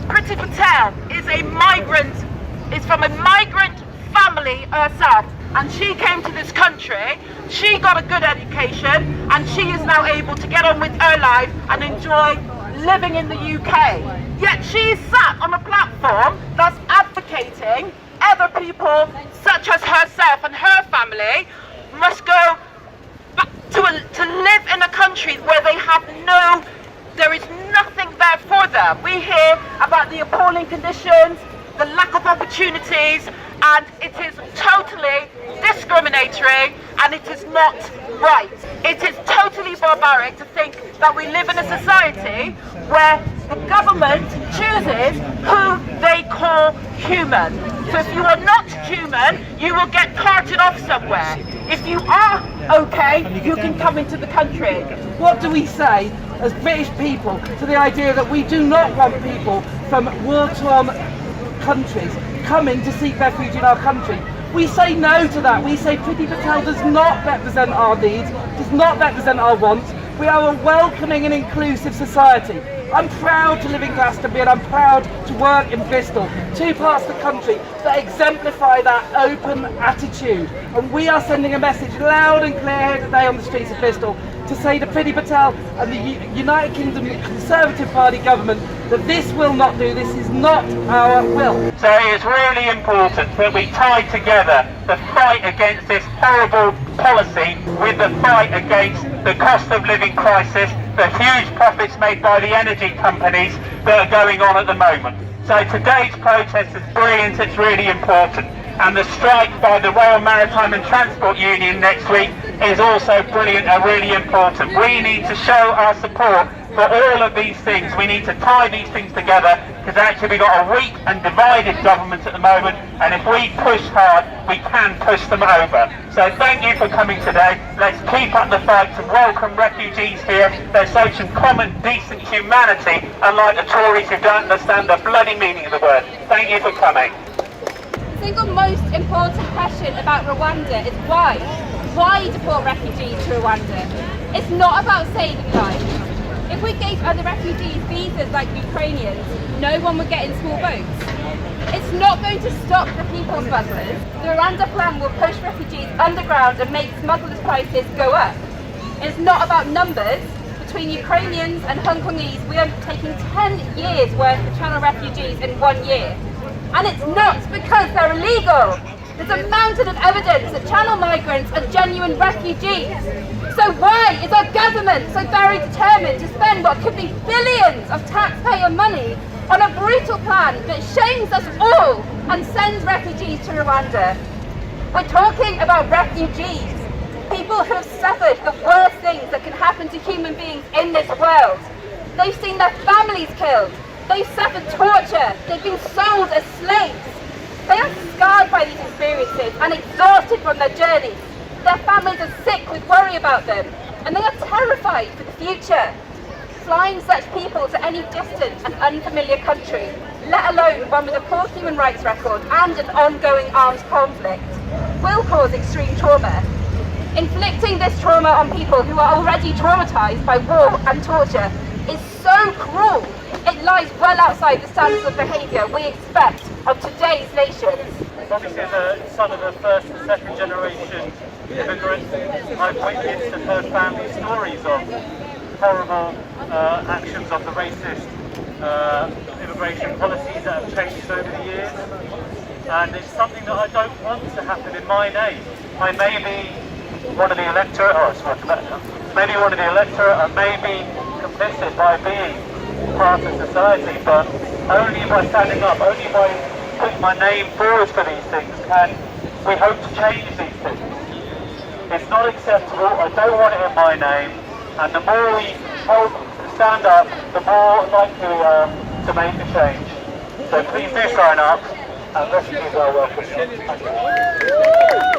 Priti Patel is from a migrant family herself, and she came to this country, she got a good education, and she is now able to get on with her life and enjoy living in the UK. Yet she is sat on a platform that's advocating other people such as herself and her family must go back to live in a country where there is nothing there for them. We hear about the appalling conditions, the lack of opportunities, and it is totally discriminatory, and it is not right. It is totally barbaric to think that we live in a society where the government chooses who they call human. So if you are not human, you will get carted off somewhere. If you are okay, you can come into the country. What do we say as British people to the idea that we do not want people from war-torn countries coming to seek refuge in our country? We say no to that. We say Priti Patel does not represent our needs, does not represent our wants. We are a welcoming and inclusive society. I'm proud to live in Glastonbury, and I'm proud to work in Bristol, two parts of the country that exemplify that open attitude. And we are sending a message loud and clear here today on the streets of Bristol to say to Priti Patel and the United Kingdom Conservative Party government that this will not do, this is not our will. So it's really important that we tie together the fight against this horrible policy with the fight against the cost of living crisis, the huge profits made by the energy companies that are going on at the moment. So today's protest is brilliant, it's really important. And the strike by the Rail, Maritime and Transport Union next week is also brilliant and really important. We need to show our support for all of these things. We need to tie these things together, because actually we've got a weak and divided government at the moment, and if we push hard, we can push them over. So thank you for coming today. Let's keep up the fight to welcome refugees here. They're showing common, decent humanity, unlike the Tories who don't understand the bloody meaning of the word. Thank you for coming. The single most important question about Rwanda is why? Why deport refugees to Rwanda? It's not about saving lives. If we gave other refugees visas like Ukrainians, no one would get in small boats. It's not going to stop the people smugglers. The Rwanda plan will push refugees underground and make smugglers' prices go up. It's not about numbers. Between Ukrainians and Hong Kongese, we are taking 10 years worth of channel refugees in 1 year. And it's not because they're illegal. There's a mountain of evidence that channel migrants are genuine refugees. So why is our government so very determined to spend what could be billions of taxpayer money on a brutal plan that shames us all and sends refugees to Rwanda? We're talking about refugees, people who have suffered the worst things that can happen to human beings in this world. They've seen their families killed. They've suffered torture. They've been sold as slaves. They are scarred by these experiences and exhausted from their journeys. Their families are sick with worry about them, and they are terrified for the future. Flying such people to any distant and unfamiliar country, let alone one with a poor human rights record and an ongoing armed conflict, will cause extreme trauma. Inflicting this trauma on people who are already traumatized by war and torture is so cruel. It lies well outside the standards of behaviour we expect of today's nations. Obviously, as a son of a first and second generation immigrant, I've witnessed and heard family stories of horrible actions of the racist immigration policies that have changed over the years. And it's something that I don't want to happen in my name. I may be one of the electorate, maybe one of the electorate, I may be complicit by being part of society, but only by standing up, only by putting my name forward for these things can we hope to change these things. It's not acceptable, I don't want it in my name, and the more we help stand up, the more likely we are to make a change. So please do sign up, and refugees are welcome. Thank you.